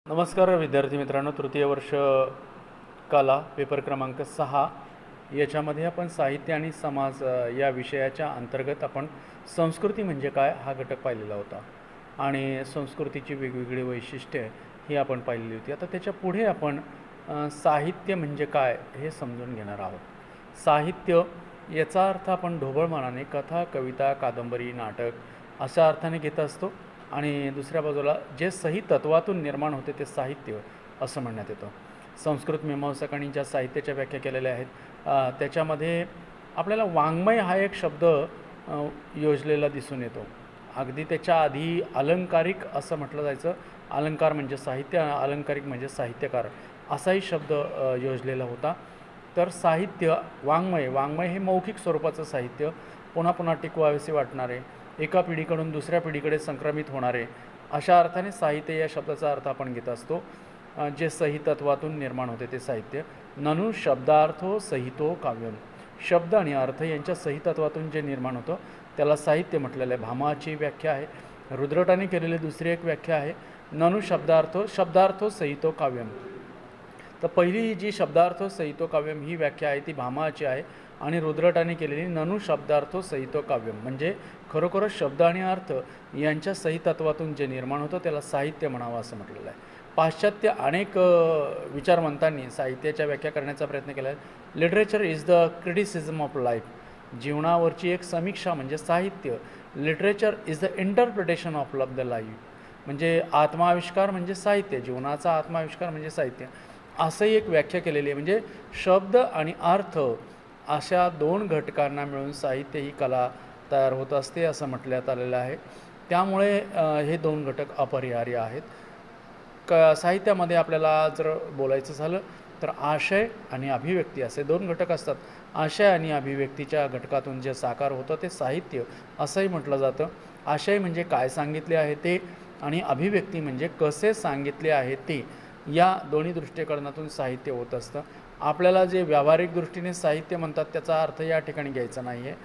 नमस्कार विद्यार्थी मित्रांनो, तृतीय वर्ष कला पेपर क्रमांक 6 याच्यामध्ये आपण साहित्य आणि समाज या विषयाच्या अंतर्गत आपण संस्कृती म्हणजे काय हा घटक पाहिलेला होता आणि संस्कृतीची वेगवेगळी वैशिष्ट्ये ही आपण पाहिलेली होती. आता त्याच्या पुढे आपण साहित्य म्हणजे काय हे समजून घेणार आहोत. साहित्य याचा अर्थ आपण ढोबळमानाने कथा, कविता, कादंबरी, नाटक अशा अर्थाने घेत असतो आणि दुसऱ्या बाजूला जे सही तत्वातून निर्माण होते ते साहित्य असं म्हणण्यात येतं. संस्कृत मीमांसकांनी ज्या साहित्याच्या व्याख्या केलेल्या आहेत त्याच्यामध्ये आपल्याला वाङ्मय हा एक शब्द योजलेला दिसून येतो. अगदी त्याच्या आधी अलंकारिक असं म्हटलं जायचं. अलंकार म्हणजे साहित्य, अलंकारिक म्हणजे साहित्यकार असाही शब्द योजलेला होता. तर साहित्य वाङ्मय हे मौखिक स्वरूपाचं साहित्य, पुन्हा पुन्हा टिकवावेसे वाटणारे, एका पिढीकडून दुसऱ्या पिढीकडे संक्रमित होणारे, अशा अर्थाने साहित्य या शब्दाचा अर्थ आपण घेत असतो. जे सही तत्वातून निर्माण होते ते साहित्य. ननु शब्दार्थो सहितो काव्यम, शब्द आणि अर्थ यांच्या सही तत्वातून जे निर्माण होतं त्याला साहित्य म्हटलेलं आहे. भामाची व्याख्या आहे, रुद्रटाने केलेली दुसरी एक व्याख्या आहे, ननु शब्दार्थो सहितो काव्यम. तर पहिली जी शब्दार्थो सहितो काव्यम ही व्याख्या आहे ती भामाची आहे आणि रुद्रटाने केलेली ननु शब्दार्थो सहितो काव्यम म्हणजे खरोखरच शब्द आणि अर्थ यांच्या सही तत्वातून जे निर्माण होतं त्याला साहित्य म्हणावं असं म्हटलेलं आहे. पाश्चात्य अनेक विचारवंतांनी साहित्याच्या व्याख्या करण्याचा प्रयत्न केला आहे. Literature is the criticism of life, जीवनावरची एक समीक्षा म्हणजे साहित्य. Literature is the interpretation of the life, म्हणजे आत्माविष्कार म्हणजे साहित्य, जीवनाचा आत्माविष्कार म्हणजे साहित्य, असंही एक व्याख्या केलेली आहे. म्हणजे शब्द आणि अर्थ अशा दोन घटकांना मिळून साहित्य ही कला तयार होत असते असं म्हटल्यात आलेलं आहे. त्यामुळे हे दोन घटक अपरिहार्य आहेत. साहित्यामध्ये आपल्याला जर बोलायचं झालं तर आशय आणि अभिव्यक्ती असे दोन घटक असतात. आशय आणि अभिव्यक्तीच्या घटकातून जे साकार होतं ते साहित्य असंही म्हटलं जातं. आशय म्हणजे काय सांगितले आहे ते आणि अभिव्यक्ती म्हणजे कसे सांगितले आहे ते, या दोन्ही दृष्टिकोनातून साहित्य होत असतं. आपल्याला जे व्यावहारिक दृष्टीने साहित्य म्हणतात त्याचा अर्थ या ठिकाणी घ्यायचा नाही आहे.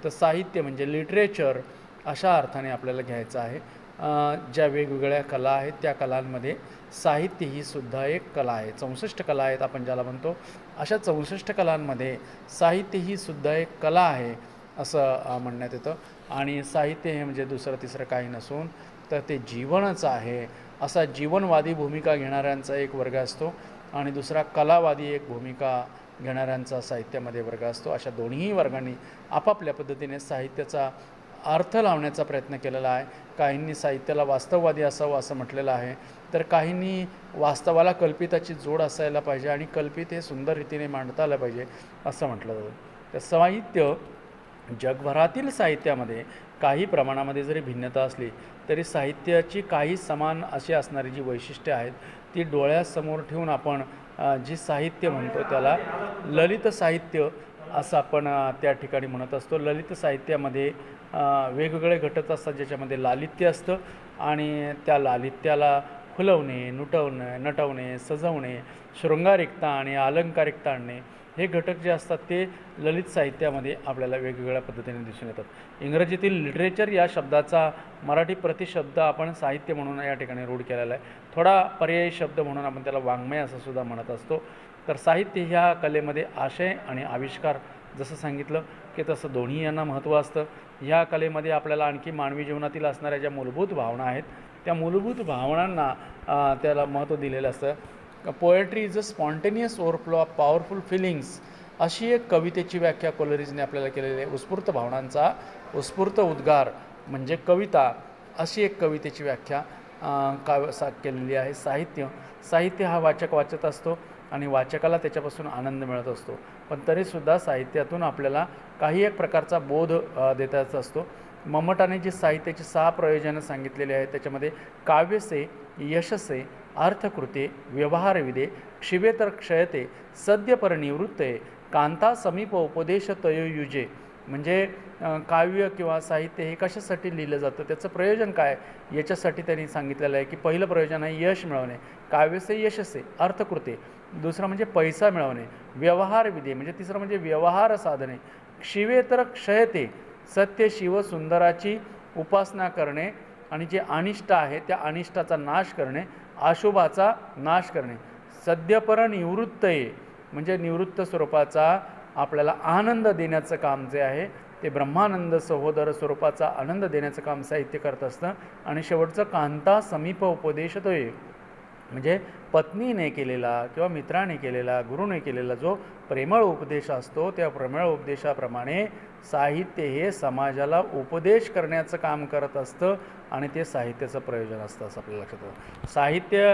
तर साहित्य म्हणजे लिटरेचर अशा अर्थाने आपल्याला घ्यायचं आहे. ज्या वेगवेगळ्या कला आहेत त्या कलांमध्ये साहित्य ही सुद्धा एक कला आहे. 64 कला आहेत आपण ज्याला म्हणतो, अशा 64 कलांमध्ये साहित्य ही सुद्धा एक कला आहे असं म्हणण्यात येतं. आणि साहित्य हे म्हणजे दुसरं तिसरं काही नसून तर ते जीवनच आहे. असा जीवनवादी भूमिका घेणाऱ्यांचा एक वर्ग असतो आणि दुसरा कलावादी एक भूमिका घेणाऱ्यांचा साहित्यामध्ये वर्ग असतो. अशा दोन्ही वर्गांनी आपापल्या पद्धतीने साहित्याचा अर्थ लावण्याचा प्रयत्न केलेला आहे. काहींनी साहित्याला वास्तववादी असावं असं म्हटलेलं आहे, तर काहींनी वास्तवाला कल्पिताची जोड असायला पाहिजे आणि कल्पित हे सुंदर रीतीने मांडता आलं पाहिजे असं म्हटलं जातं. तर साहित्य जगभरातील साहित्यामध्ये काही प्रमाणामध्ये जरी भिन्नता असली तरी साहित्याची काही समान अशी असणारी जी वैशिष्ट्ये आहेत ती डोळ्यासमोर ठेवून आपण जी साहित्य म्हणतो त्याला ललित साहित्य असं आपण त्या ठिकाणी म्हणत असतो. ललित साहित्यामध्ये वेगवेगळे घटक असतात ज्याच्यामध्ये लालित्य असतं आणि त्या लालित्याला फुलवणे, नटवणे, सजवणे, शृंगारिकता आणि अलंकारिकता आणणे हे घटक जे असतात ते ललित साहित्यामध्ये आपल्याला वेगवेगळ्या पद्धतीने दिसून येतात. इंग्रजीतील लिटरेचर या शब्दाचा मराठी प्रतिशब्द आपण साहित्य म्हणून या ठिकाणी रूढ केलेला आहे. थोडा पर्यायी शब्द म्हणून आपण त्याला वाङ्मय असं सुद्धा म्हणत असतो. तर साहित्य ह्या कलेमध्ये आशय आणि आविष्कार जसं सांगितलं की तसं दोन्ही यांना महत्त्व असतं. ह्या कलेमध्ये आपल्याला आणखी मानवी जीवनातील असणाऱ्या ज्या मूलभूत भावना आहेत त्या मूलभूत भावनांना त्याला महत्त्व दिलेलं असतं. Poetry is a spontaneous overflow of powerful feelings अशी एक कवितेची व्याख्या कोलरिजने आपल्याला केलेली आहे. उत्स्फूर्त भावनांचा उत्स्फूर्त उद्गार म्हणजे कविता, अशी एक कवितेची व्याख्या केलेली आहे. साहित्य हा वाचक वाचत असतो आणि वाचकाला त्याच्यापासून आनंद मिळत असतो, पण तरीसुद्धा साहित्यातून आपल्याला काही एक प्रकारचा बोध देताच असतो. मम्मटाने जी साहित्याची 6 प्रयोजनं सांगितलेली आहेत त्याच्यामध्ये काव्यसे, यशसे, अर्थकृते, व्यवहारविदे, क्षिवेतर क्षयते, सद्यपरनिवृत्ते, कांता समीप उपदेश तयोयुजे, म्हणजे काव्य किंवा साहित्य हे कशासाठी लिहिलं जातं, त्याचं प्रयोजन काय याच्यासाठी त्यांनी सांगितलेलं आहे की पहिलं प्रयोजन आहे यश मिळवणे, काव्यसे यशसे, अर्थकृते, दुसरं म्हणजे पैसा मिळवणे, व्यवहारविदे म्हणजे तिसरं म्हणजे व्यवहार साधने, क्षिवेतर क्षयते, सत्य शिव सुंदराची उपासना करणे आणि जे अनिष्ट आहे त्या अनिष्टाचा नाश करणे, अशुभाचा नाश करणे. सद्यपर निवृत्तये म्हणजे निवृत्त स्वरूपाचा आपल्याला आनंद देण्याचं काम जे आहे ते ब्रह्मानंद सहोदर स्वरूपाचा आनंद देण्याचं काम साहित्य करत असतं. आणि शेवटचं कांता समीप उपदेशतोय म्हणजे पत्नीने केलेला किंवा मित्राने केलेला गुरुने केलेला जो प्रेमळ उपदेश असतो त्या प्रेमळ उपदेशाप्रमाणे साहित्य हे समाजाला उपदेश करण्याचं काम करत असतं आणि ते साहित्याचं प्रयोजन असतं असं आपल्याला लक्षात येतं. साहित्य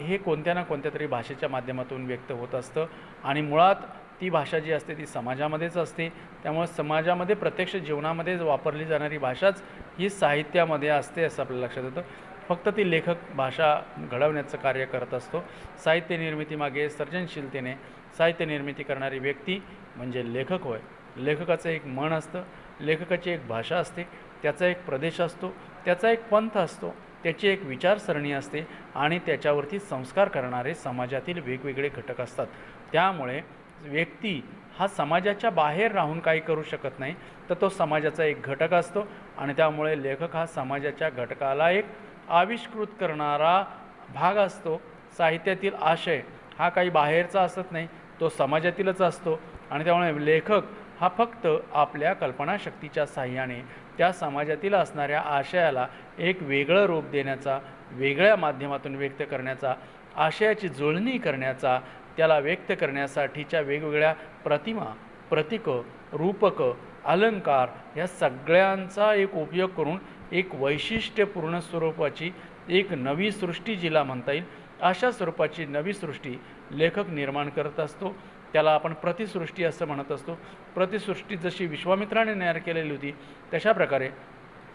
हे कोणत्या ना कोणत्या तरी भाषेच्या माध्यमातून व्यक्त होत असतं आणि मुळात ती भाषा जी असते ती समाजामध्येच असते. त्यामुळे समाजामध्ये प्रत्यक्ष जीवनामध्ये वापरली जाणारी भाषाच ही साहित्यामध्ये असते असं आपल्याला लक्षात येतं. फक्त ती लेखक भाषा घडवण्याचं कार्य करत असतो. साहित्य निर्मितीमागे सर्जनशीलतेने साहित्य निर्मिती करणारी व्यक्ती म्हणजे लेखक होय. लेखकाचं एक मन असतं, लेखकाची एक भाषा असते, त्याचा एक प्रदेश असतो, त्याचा एक पंथ असतो, त्याची एक विचारसरणी असते आणि त्याच्यावरती संस्कार करणारे समाजातील वेगवेगळे घटक असतात. त्यामुळे व्यक्ती हा समाजाच्या बाहेर राहून काही करू शकत नाही, तर तो समाजाचा एक घटक असतो आणि त्यामुळे लेखक हा समाजाच्या घटकाला एक आविष्कृत करणारा भाग असतो. साहित्यातील आशय हा काही बाहेरचा असत नाही, तो समाजातीलच असतो आणि त्यामुळे लेखक हा फक्त आपल्या कल्पनाशक्तीच्या साह्याने त्या समाजातील असणाऱ्या आशयाला एक वेगळं रूप देण्याचा, वेगळ्या माध्यमातून व्यक्त करण्याचा, आशयाची जुळणी करण्याचा, त्याला व्यक्त करण्यासाठीच्या वेगवेगळ्या प्रतिमा, प्रतीकं, रूपकं, अलंकार या सगळ्यांचा एक उपयोग करून एक वैशिष्ट्यपूर्ण स्वरूपाची एक नवी सृष्टी जिला म्हणता येईल अशा स्वरूपाची नवी सृष्टी लेखक निर्माण करत असतो. त्याला आपण प्रतिसृष्टी असं म्हणत असतो. प्रतिसृष्टी जशी विश्वामित्राने तयार केलेली होती तशा प्रकारे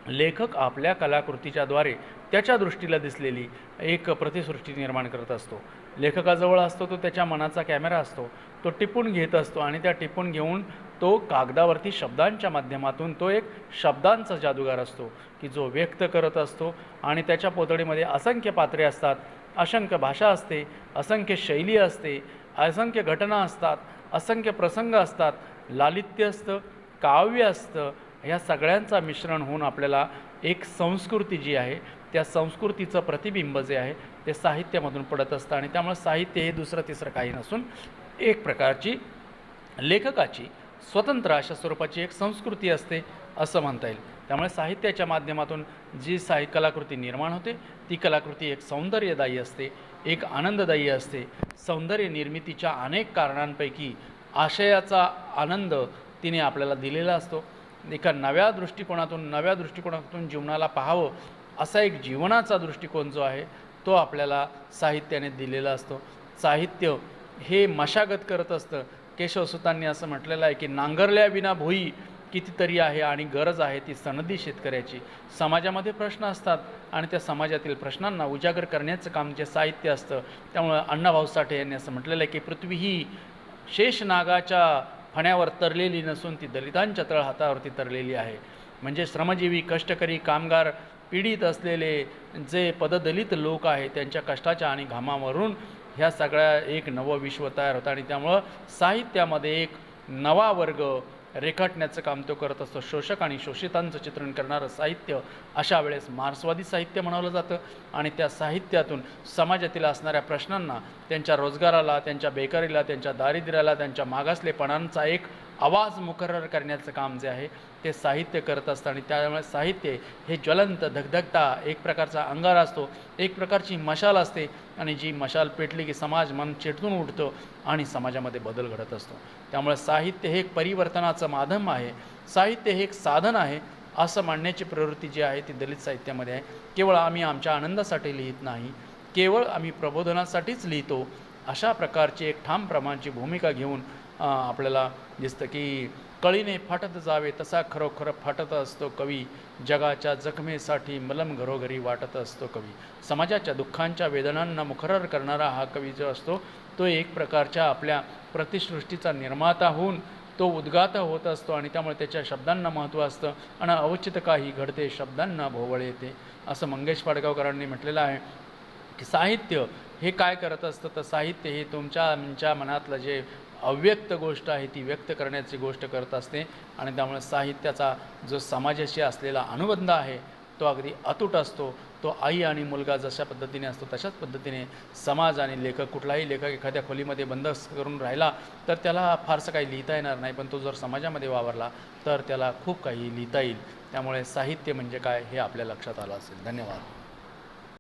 लेखक आपल्या कलाकृतीच्याद्वारे त्याच्या दृष्टीला दिसलेली एक प्रतिसृष्टी निर्माण करत असतो. लेखकाजवळ असतो तो त्याच्या मनाचा कॅमेरा असतो, तो टिपून घेत असतो आणि त्या टिपून घेऊन तो कागदावरती शब्दांच्या माध्यमातून तो एक शब्दांचा जादूगार असतो की जो व्यक्त करत असतो आणि त्याच्या पोतडीमध्ये असंख्य पात्रे असतात, असंख्य भाषा असते, असंख्य शैली असते, असंख्य घटना असतात, असंख्य प्रसंग असतात, लालित्य असतं, काव्य असतं. ह्या सगळ्यांचा मिश्रण होऊन आपल्याला एक संस्कृती जी आहे त्या संस्कृतीचं प्रतिबिंब जे आहे ते साहित्यामधून पडत असतं आणि त्यामुळे साहित्य हे दुसरं तिसरं काही नसून एक प्रकारची लेखकाची स्वतंत्र अशा स्वरूपाची एक संस्कृती असते असं म्हणता येईल. त्यामुळे साहित्याच्या माध्यमातून जी कलाकृती निर्माण होते ती कलाकृती एक सौंदर्यदायी असते, एक आनंददायी असते. सौंदर्य निर्मितीच्या अनेक कारणांपैकी आशयाचा आनंद तिने आपल्याला दिलेला असतो. एका नव्या दृष्टिकोनातून जीवनाला पाहावं असा एक जीवनाचा दृष्टिकोन जो आहे तो आपल्याला साहित्याने दिलेला असतो. साहित्य हे मशागत करत असतं. केशवसुतांनी असं म्हटलेलं आहे की नांगरल्या विना भुई कितीतरी आहे आणि गरज आहे ती सनदी शेतकऱ्याची. समाजामध्ये प्रश्न असतात आणि त्या समाजातील प्रश्नांना उजागर करण्याचं काम जे साहित्य असतं. त्यामुळं अण्णाभाऊ साठे यांनी असं म्हटलेलं आहे की पृथ्वी ही शेषनागाच्या फण्यावर तरलेली नसून ती दलितांच्या तळहातावरती तरलेली आहे. म्हणजे श्रमजीवी कष्टकरी कामगार पीडित असलेले जे पददलित लोक आहेत त्यांच्या कष्टाच्या आणि घामावरून ह्या सगळ्या एक नवं विश्व तयार होतं आणि त्यामुळं साहित्यामध्ये एक नवा वर्ग रेखाटण्याचं काम तो करत असतो. शोषक आणि शोषितांचं चित्रण करणारं साहित्य अशा वेळेस मार्क्सवादी साहित्य म्हणावलं जातं आणि त्या साहित्यातून समाजातील असणाऱ्या प्रश्नांना, त्यांच्या रोजगाराला, त्यांच्या बेकारीला, त्यांच्या दारिद्र्याला, त्यांच्या मागासलेपणांचा एक आवाज मुकर्रर करण्याचं काम जे आहे ते साहित्य करत असतं आणि त्यामुळे साहित्य हे ज्वलंत धगधगता एक प्रकारचा अंगार असतो, एक प्रकारची मशाल असते आणि जी मशाल पेटली की समाज मन चेतून उठतो आणि समाजामध्ये बदल घडत असतो. त्यामुळे साहित्य हे एक परिवर्तनाचं माध्यम आहे, साहित्य हे एक साधन आहे असं मांडण्याची प्रवृत्ती जी आहे ती दलित साहित्यामध्ये आहे. केवळ आम्ही आमच्या आनंदासाठी लिहित नाही, केवळ आम्ही प्रबोधनासाठीच लिहितो अशा प्रकारची एक ठाम प्रमाणची भूमिका घेऊन आपल्याला दिसतं की कळीने फाटत जावे तसा खरोखर फाटत असतो कवी, जगाच्या जखमेसाठी मलम घरोघरी वाटत असतो कवी. समाजाच्या दुःखांच्या वेदनांना मुखरर करणारा हा कवी जो असतो तो एक प्रकारच्या आपल्या प्रतिसृष्टीचा निर्माता होऊन तो उद्गात होत असतो आणि त्यामुळे त्याच्या शब्दांना महत्त्व असतं आणि अवचित काही घडते शब्दांना भोवळ येते असं मंगेश पाडगावकरांनी म्हटलेलं आहे की साहित्य हे काय करत असतं तर साहित्य हे तुमच्या मनातलं जे अव्यक्त गोष्ट आहे ती व्यक्त करण्याची गोष्ट करत असते आणि त्यामुळे साहित्याचा जो समाजाशी असलेला अनुबंध आहे तो अगदी अतूट असतो, तो आई आणि मुलगा जशा पद्धतीने असतो तशाच पद्धतीने समाज आणि लेखक, कुठलाही लेखक एखाद्या खोलीमध्ये बंद करून राहिला तर त्याला फारसं काही लिहिता येणार नाही, पण तो जर समाजामध्ये वावरला तर त्याला खूप काही लिहिता येईल. त्यामुळे साहित्य म्हणजे काय हे आपल्या लक्षात आलं असेल. धन्यवाद.